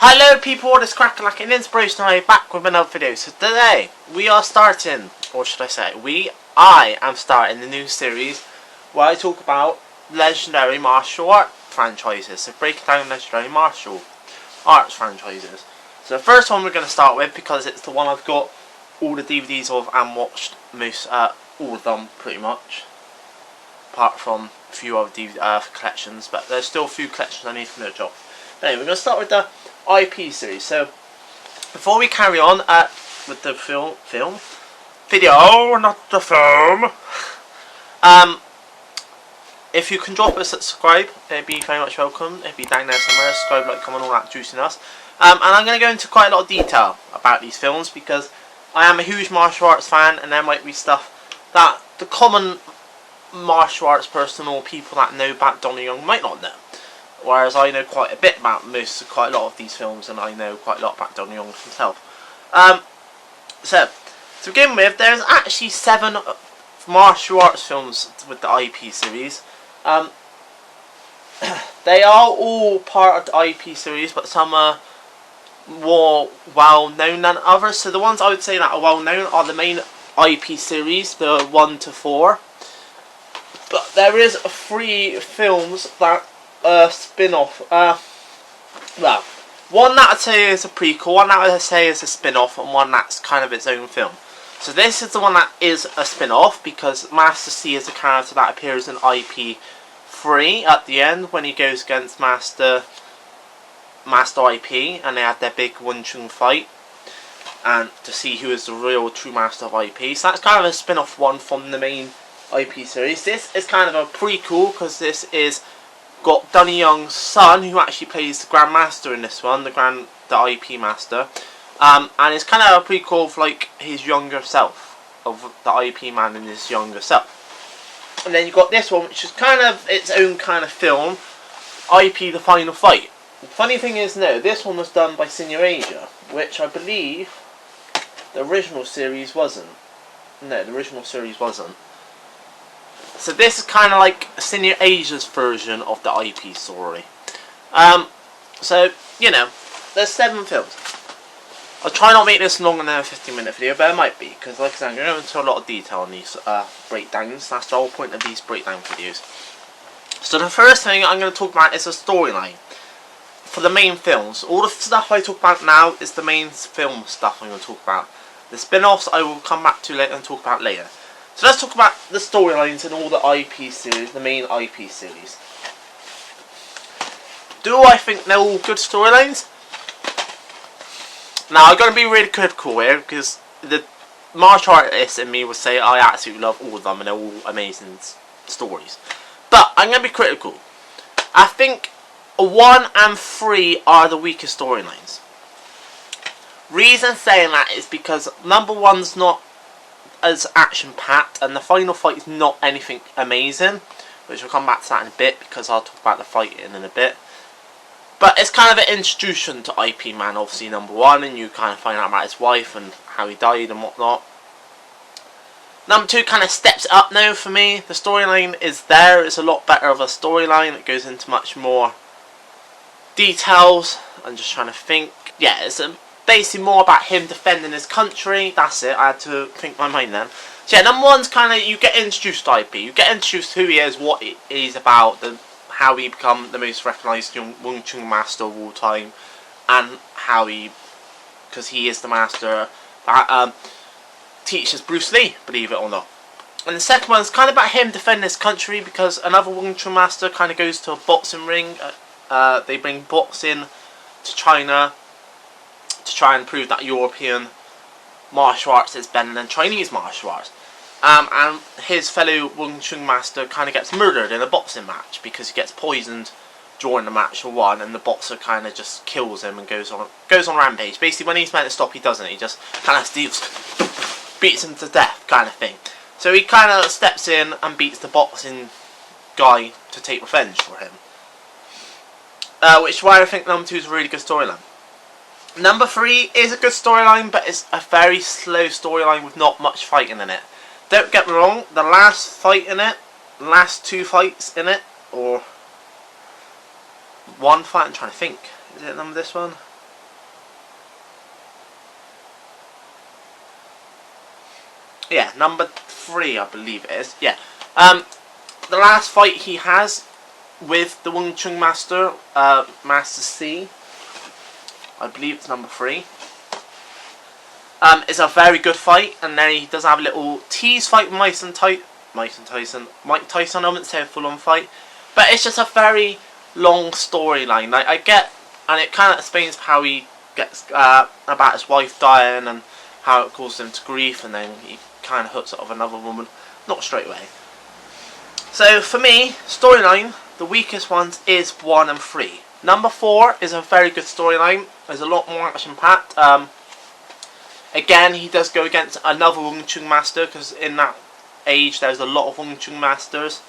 Hello people, what is cracking like an inspiration? I'm back with another video. So today we are starting, or should I say, I am starting the new series where I talk about legendary martial art franchises. So breaking down legendary martial arts franchises. So the first one we're going to start with, because it's the one I've got all the DVDs of and watched most, all of them pretty much, apart from a few other DVD collections, but there's still a few collections I need to merge off. Anyway, we're going to start with the Iep series. So before we carry on with the video, not the film, if you can drop a subscribe, it'd be very much welcome. It'd be down there somewhere. Subscribe, like, comment, all that juiciness. And I'm going to go into quite a lot of detail about these films because I am a huge martial arts fan, and there might be stuff that the common martial arts person or people that know about Donnie Young might not know. Whereas I know quite a bit about quite a lot of these films, and I know quite a lot about Donnie Young himself. So, to begin with, there's actually 7 martial arts films with the Iep series. They are all part of the Iep series, but some are more well known than others. So the ones I would say that are well known are the main Iep series, the 1 to 4. But there is 3 films that spin-off. Well, one that I'd say is a prequel, one that I'd say is a spin-off, and one that's kind of its own film. So this is the one that is a spin-off, because Master C is a character that appears in Iep 3 at the end when he goes against Master Iep, and they have their big Wing Chun fight, and to see who is the real true Master of Iep. So that's kind of a spin-off one from the main Iep series. This is kind of a prequel, because this is got Donnie Young's son, who actually plays the Grand Master in this one, the Iep Master, and it's kind of a prequel of like his younger self, of the Iep man and his younger self. And then you got this one, which is kind of its own kind of film, Iep the Final Fight. The funny thing is, no, this one was done by Senior Asia, which I believe the original series wasn't. No, the original series wasn't. So this is kind of like Senior Asia's version of the Iep story. So, you know, there's 7 films. I'll try not to make this longer than a 15-minute video, but it might be, because like I said, I'm going to go into a lot of detail on these breakdowns. That's the whole point of these breakdown videos. So the first thing I'm going to talk about is the storyline for the main films. All the stuff I talk about now is the main film stuff I'm going to talk about. The spin-offs I will come back to later and talk about later. So let's talk about the storylines in all the Iep series, the main Iep series. Do I think they're all good storylines? Now, I'm going to be really critical here, because the martial artist in me would say I absolutely love all of them and they're all amazing stories. But I'm going to be critical. I think 1 and 3 are the weakest storylines. Reason saying that is because number 1's not as action-packed, and the final fight is not anything amazing, which we'll come back to that in a bit, because I'll talk about the fight in a bit. But it's kind of an introduction to Iep Man, obviously, number 1, and you kind of find out about his wife and how he died and whatnot. Number 2 kind of steps it up now for me. The storyline is there, it's a lot better of a storyline, it goes into much more details. I'm just trying to think. Yeah, it's basically more about him defending his country. That's it, I had to think my mind then. So yeah, number 1's kind of, you get introduced to Iep. You get introduced to who he is, what he's about, how he become the most recognised Wing Chun master of all time, and how he, because he is the master that teaches Bruce Lee, believe it or not. And the second one's kind of about him defending his country, because another Wing Chun master kind of goes to a boxing ring. They bring boxing to China to try and prove that European martial arts is better than Chinese martial arts. And his fellow Wing Chun master kind of gets murdered in a boxing match because he gets poisoned during the match for one, and the boxer kind of just kills him and goes on rampage. Basically, when he's meant to stop, he doesn't. He just kind of beats him to death, kind of thing. So he kind of steps in and beats the boxing guy to take revenge for him. Which is why I think number 2 is a really good storyline. Number 3 is a good storyline, but it's a very slow storyline with not much fighting in it. Don't get me wrong, the last fight in it, last 2 fights in it, or one fight, I'm trying to think, is it this one? number 3, I believe it is. Yeah. The last fight he has with the Wing Chun Master, Master C, I believe it's number 3. It's a very good fight, and then he does have a little tease fight with Mike Tyson. I wouldn't say a full-on fight, but it's just a very long storyline. Like, I get, and it kind of explains how he gets about his wife dying and how it caused him to grief, and then he kind of hooks it off another woman, not straight away. So for me, storyline, the weakest ones is 1 and 3. Number 4 is a very good storyline. There's a lot more action packed. Again, he does go against another Wing Chun master, because in that age there's a lot of Wing Chun masters.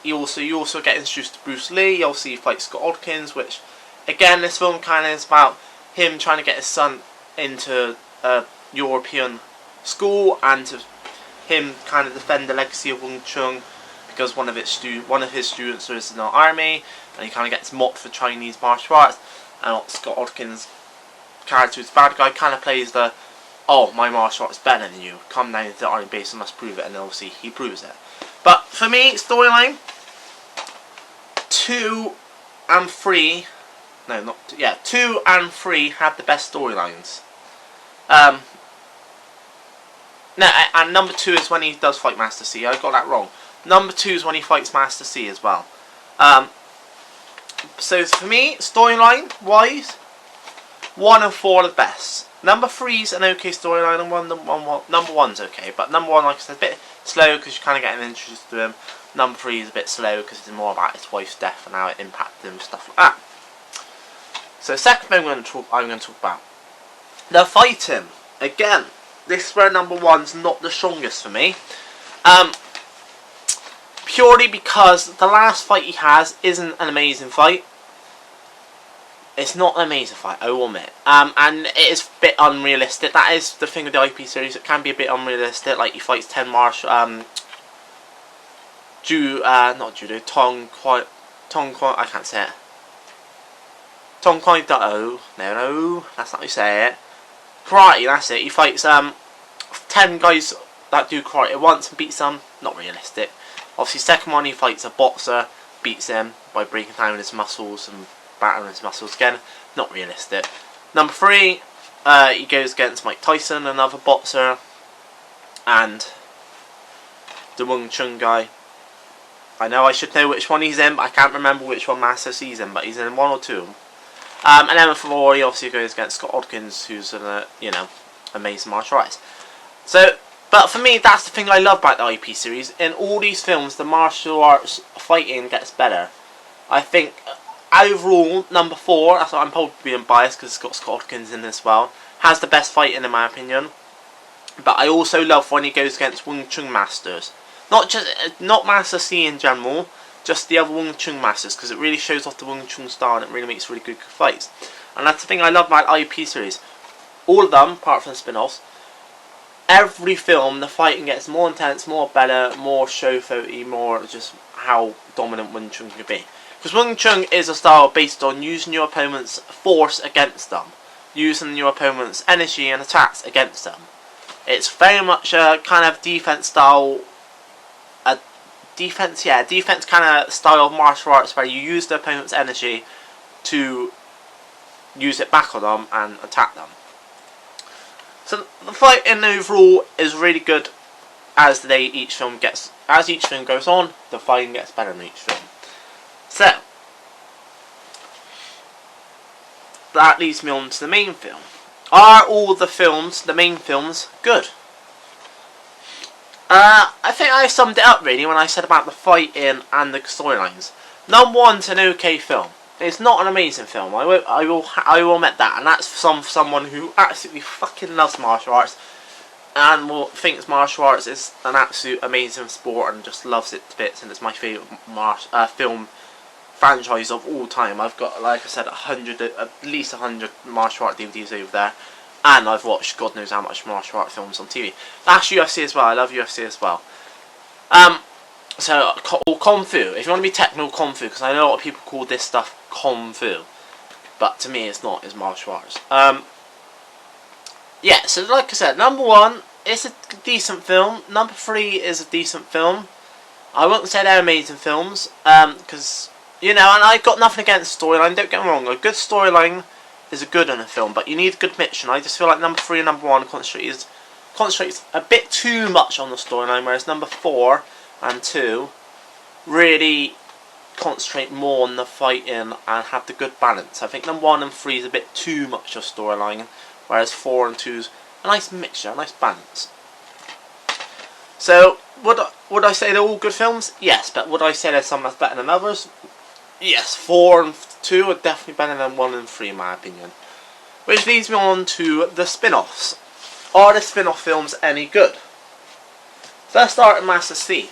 You also get introduced to Bruce Lee. Also, you fight Scott Adkins, which again, this film kind of is about him trying to get his son into a European school, and to him kind of defend the legacy of Wing Chun, because one of his students is in the army, and he kind of gets mocked for Chinese martial arts. And Scott Adkins' character, who's the bad guy, kind of plays the, oh, my martial art is better than you, come down to the army base and must prove it, and obviously he proves it. But for me, storyline, 2 and 3, no, not, yeah, 2 and 3 have the best storylines. No, and number 2 is when he does fight Master C. I got that wrong. Number 2 is when he fights Master C as well. So for me, storyline wise, 1 and 4 are the best. Number 3 is an okay storyline, and number 1's okay. But number 1, like I said, a bit slow because you're kind of getting introduced to him. Number 3 is a bit slow because it's more about his wife's death and how it impacted him and stuff like that. So second thing I'm going to talk about, the fighting. Again, this is where number 1's not the strongest for me. Purely because the last fight he has isn't an amazing fight. It's not an amazing fight, I will admit. And it is a bit unrealistic. That is the thing with the Iep series. It can be a bit unrealistic. Like, he fights 10 martial, Tong Kwai, I can't say it. Tong Kwai Do. No, that's not how you say it. Karate, that's it. He fights 10 guys that do karate at once and beats them. Not realistic. Obviously, second one, he fights a boxer, beats him by breaking down his muscles and battering his muscles again. Not realistic. Number 3, he goes against Mike Tyson, another boxer, and the Wing Chun guy. I know I should know which one he's in, but I can't remember which one Master C's in, but he's in 1 or 2. And then number 4, he obviously goes against Scott Adkins, who's an, amazing martial artist. So, but for me, that's the thing I love about the Iep series. In all these films, the martial arts fighting gets better. I think, overall, number 4, that's what I'm probably being biased because it's got Scott Adkins in as well, has the best fighting in my opinion. But I also love when he goes against Wing Chun masters. Not Master C in general, just the other Wing Chun masters, because it really shows off the Wing Chun style and it really makes really good fights. And that's the thing I love about the Iep series. All of them, apart from the spin-offs, every film, the fighting gets more intense, more better, more show-photy, more just how dominant Wing Chun can be. Because Wing Chun is a style based on using your opponent's force against them. Using your opponent's energy and attacks against them. It's very much a kind of defense style, defense kind of style of martial arts where you use the opponent's energy to use it back on them and attack them. So the fighting overall is really good as each film goes on, the fighting gets better in each film. So that leads me on to the main film. Are all the main films, good? I think I summed it up really when I said about the fighting and the storylines. Number 1's an okay film. It's not an amazing film. I will admit that, and that's someone who absolutely fucking loves martial arts and thinks martial arts is an absolute amazing sport and just loves it to bits. And it's my favourite film franchise of all time. I've got, like I said, at least 100 martial art DVDs over there, and I've watched God knows how much martial art films on TV. That's UFC as well. I love UFC as well. So, or Kung Fu. If you want to be technical, Kung Fu, because I know a lot of people call this stuff Kung Fu, but to me it's not, it's martial arts. Yeah, so like I said, number 1 it's a decent film. Number 3 is a decent film. I wouldn't say they're amazing films, because, you know, and I've got nothing against storyline, don't get me wrong, a good storyline is a good in a film, but you need a good mix, and I just feel like number 3 and number 1 concentrates a bit too much on the storyline, whereas number 4 and 2 really concentrate more on the fighting and have the good balance. I think number 1 and 3 is a bit too much of storyline, whereas 4 and 2 is a nice mixture, a nice balance. So, would I say they're all good films? Yes, but would I say there's some that's better than others? Yes, 4 and 2 are definitely better than 1 and 3 in my opinion. Which leads me on to the spin-offs. Are the spin-off films any good? First start at Master C.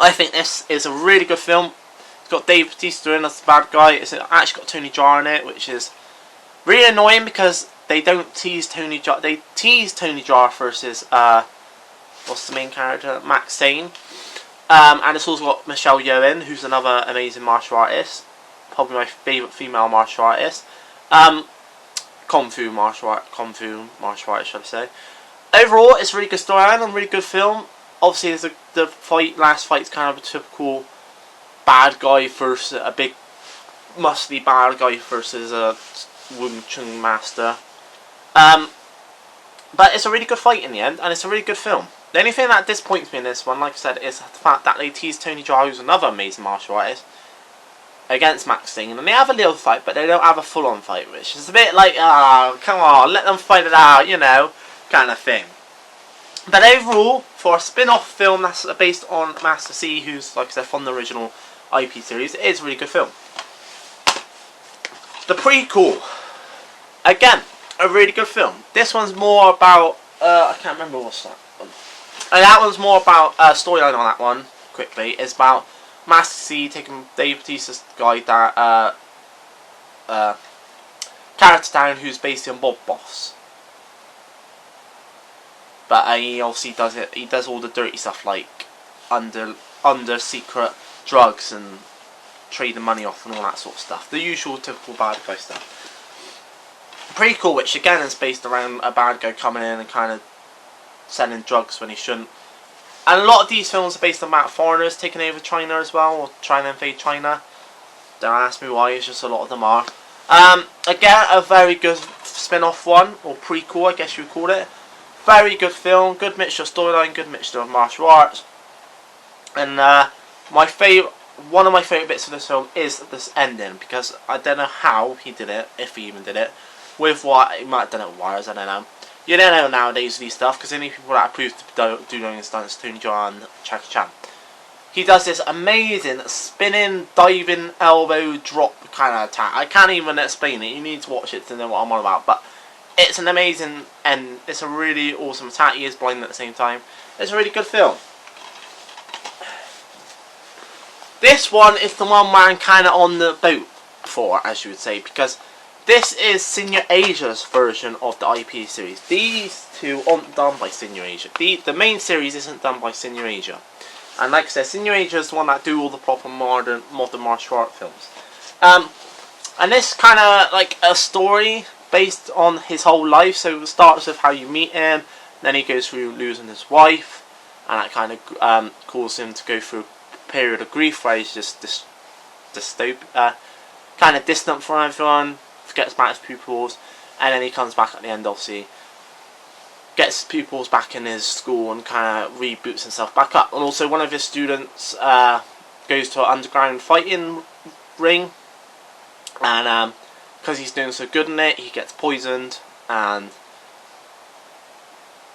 I think this is a really good film. It's got Dave Batista in as the bad guy. It's actually got Tony Jaa in it, which is really annoying because they don't tease Tony Jaa. They tease Tony Jaa versus what's the main character? Max Sane. And it's also got Michelle Yeoh, who's another amazing martial artist. Probably my favourite female martial artist. Kung Fu martial artist, should I say. Overall, it's a really good storyline and a really good film. Obviously, the last fight's kind of a typical bad guy versus a big, muscly bad guy versus a Wing Chun master. But it's a really good fight in the end, and it's a really good film. The only thing that disappoints me in this one, like I said, is the fact that they tease Tony Jaa, who's another amazing martial artist, against Max Singh, and they have a little fight, but they don't have a full-on fight, which is a bit like, ah, come on, let them fight it out, you know, kind of thing. But overall, for a spin-off film that's based on Master C, who's, like I said, from the original IP series, it is a really good film. The prequel, again, a really good film. This one's more about, I can't remember what's that one. That one's more about, storyline on that one, quickly, is about Master C taking Dave Batista's guy down, character down, who's based on Bob Boss. But he obviously does it. He does all the dirty stuff like under secret drugs and trading money off and all that sort of stuff. The usual typical bad guy stuff. Prequel, which again is based around a bad guy coming in and kind of selling drugs when he shouldn't. And a lot of these films are based about foreigners taking over China as well, or trying to invade China. Don't ask me why, it's just a lot of them are. Again, a very good spin-off one, or prequel I guess you would call it. Very good film, good mixture of storyline, good mixture of martial arts. And one of my favourite bits of this film is this ending, because I don't know how he did it, if he even did it, with what, he might have done it with wires, I don't know. You don't know nowadays these stuff, because the only people that approve to do doing stunts Tony Jaa and Jackie Chan. He does this amazing spinning, diving, elbow drop kind of attack. I can't even explain it, you need to watch it to know what I'm on about, but it's an amazing and it's a really awesome attack. He is blind at the same time. It's a really good film. This one is the one where I'm kind of on the boat for, as you would say, because this is Senior Asia's version of the IP series. These two aren't done by Senior Asia. The main series isn't done by Senior Asia. And like I said, Senior Asia is the one that do all the proper modern martial art films. And this kind of like a story based on his whole life. So it starts with how you meet him, then he goes through losing his wife, and that kind of causes him to go through a period of grief where he's just kind of distant from everyone, forgets about his pupils, and then he comes back at the end, obviously gets his pupils back in his school and kind of reboots himself back up. And also one of his students goes to an underground fighting ring, and because he's doing so good in it, he gets poisoned and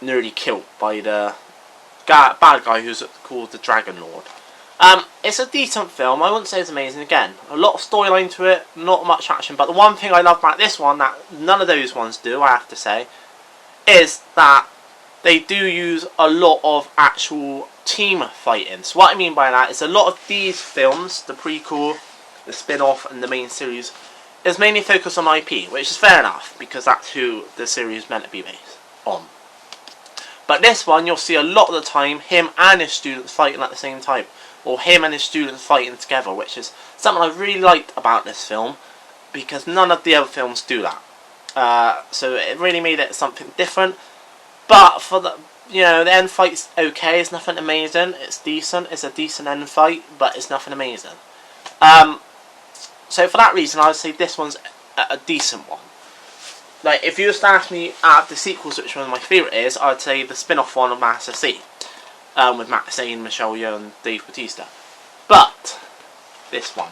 nearly killed by the bad guy who's called the Dragon Lord. It's a decent film. I wouldn't say it's amazing. Again, a lot of storyline to it, not much action. But the one thing I love about this one that none of those ones do, I have to say, is that they do use a lot of actual team fighting. So what I mean by that is a lot of these films, the prequel, the spin-off and the main series, is mainly focused on IP, which is fair enough, because that's who the series is meant to be based on. But this one, you'll see a lot of the time him and his students fighting at the same time, or him and his students fighting together, which is something I really liked about this film, because none of the other films do that. So it really made it something different. But for the the end fight's okay. It's nothing amazing. It's decent. It's a decent end fight, but it's nothing amazing. So for that reason, I would say this one's a decent one. Like, if you was to ask me out of the sequels which one my favourite is, I would say the spin-off one of Master C, with Matt Sane, Michelle Yeoh, and Dave Batista. But this one,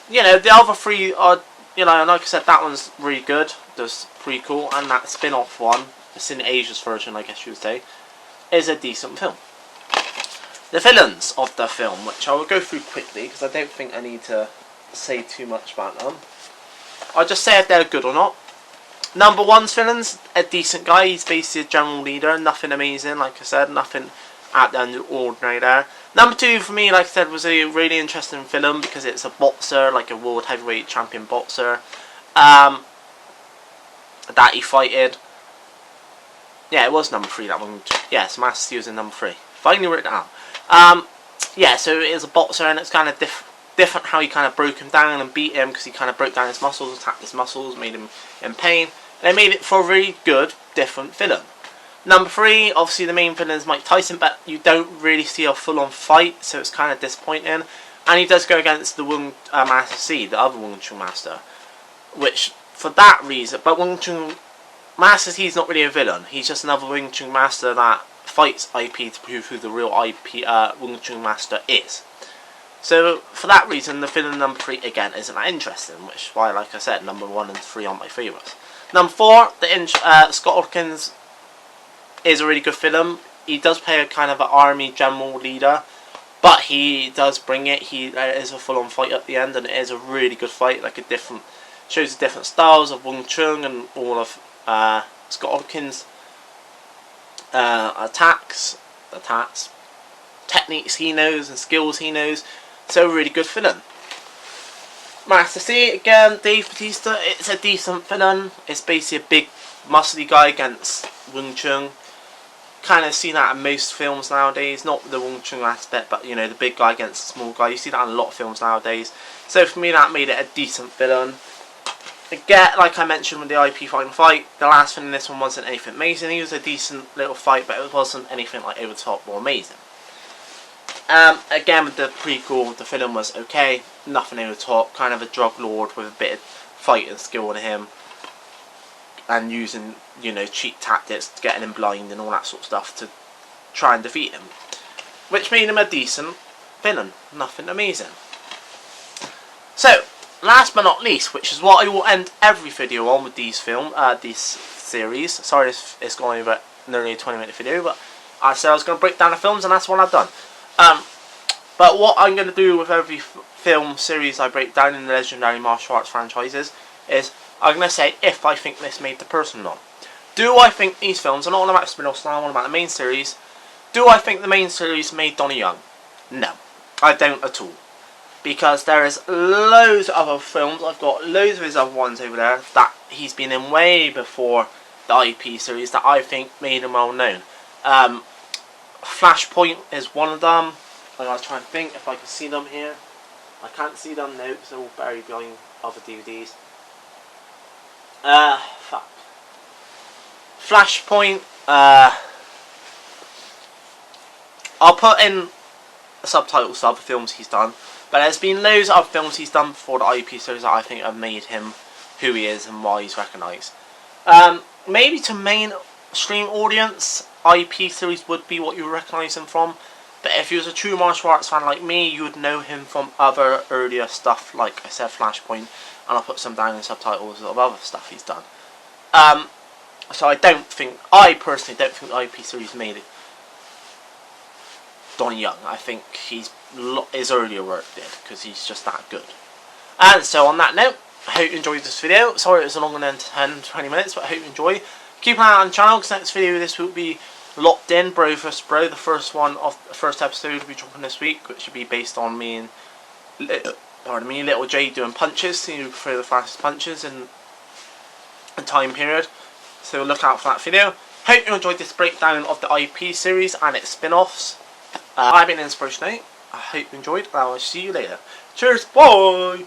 the other three are, like I said, that one's really good. That's pretty cool, and that spin-off one, the Sin Asia's version, I guess you would say, is a decent film. The villains of the film, which I will go through quickly because I don't think I need to say too much about them. I'll just say if they're good or not. Number one's villain's a decent guy. He's basically a general leader. Nothing amazing, like I said. Nothing out there the ordinary there. Number two for me, like I said, was a really interesting film because it's a boxer, like a world heavyweight champion boxer. That he fighted. Yeah, it was number three, that one. Yes, Master C was in number three. Finally wrote it down. Yeah, so it is a boxer, and it's kind of different how he kind of broke him down and beat him, because he kind of broke down his muscles, attacked his muscles, made him in pain. They made it for a really good, different villain. Number three, obviously the main villain is Mike Tyson, but you don't really see a full-on fight, so it's kind of disappointing. And he does go against the Master C, the other Wing Chun Master, which, for that reason, but Master C is not really a villain. He's just another Wing Chun Master that fights Iep to prove who the real Wing Chun Master is. So, for that reason, the villain number three, again, isn't that interesting, which is why, like I said, number one and three aren't my favourites. Number four, Scott Adkins is a really good villain. He does play a kind of an army general leader, but he does bring it. There is a full-on fight at the end, and it is a really good fight, shows the different styles of Wing Chun and all of Scott Adkins' attacks, techniques he knows and skills he knows. So, really good villain. Master C, again, Dave Batista, it's a decent villain. It's basically a big, muscly guy against Wing Chun. Kind of see that in most films nowadays. Not the Wing Chun aspect, but, the big guy against the small guy. You see that in a lot of films nowadays. So, for me, that made it a decent villain. Again, like I mentioned with the Iep Final Fight, the last film in this one wasn't anything amazing. It was a decent little fight, but it wasn't anything like over the top or amazing. Again, with the prequel, the film was okay, nothing over the top, kind of a drug lord with a bit of fighting skill in him, and using, cheat tactics, getting him blind and all that sort of stuff to try and defeat him, which made him a decent villain, nothing amazing. So, last but not least, which is what I will end every video on with these series. Sorry, it's going over nearly a 20-minute video, but I said I was going to break down the films, and that's what I've done. But what I'm going to do with every film series I break down in the legendary martial arts franchises is I'm going to say if I think this made the person or not. Do I think these films, are not all about spin-offs now, all about the main series, do I think the main series made Donnie Young? No, I don't at all. Because there is loads of other films, I've got loads of his other ones over there that he's been in way before the Iep series that I think made him well known. Flashpoint is one of them. I'm going to try and think if I can see them here. I can't see them now because they're all buried behind other DVDs. Fuck. Flashpoint, I'll put in subtitles to other films he's done, but there's been loads of other films he's done before the Iep series that I think have made him who he is and why he's recognised. Maybe to mainstream audience, Iep series would be what you recognise him from, but if you was a true martial arts fan like me, you would know him from other earlier stuff, like I said, Flashpoint, and I'll put some down in subtitles of other stuff he's done. So I personally don't think the Iep series made it Donnie Young. I think his earlier work did, because he's just that good. And so on that note, I hope you enjoyed this video. Sorry it was longer than 10-20 minutes, but I hope you enjoy. Keep an eye on the channel, because next video this will be Locked In, Bro vs Bro. The first episode will be dropping this week, which will be based on me and Little J doing punches, so you prefer the fastest punches in a time period. So look out for that video. Hope you enjoyed this breakdown of the Iep series and its spin-offs. I've been Inspiration 8. I hope you enjoyed, and I will see you later. Cheers, bye!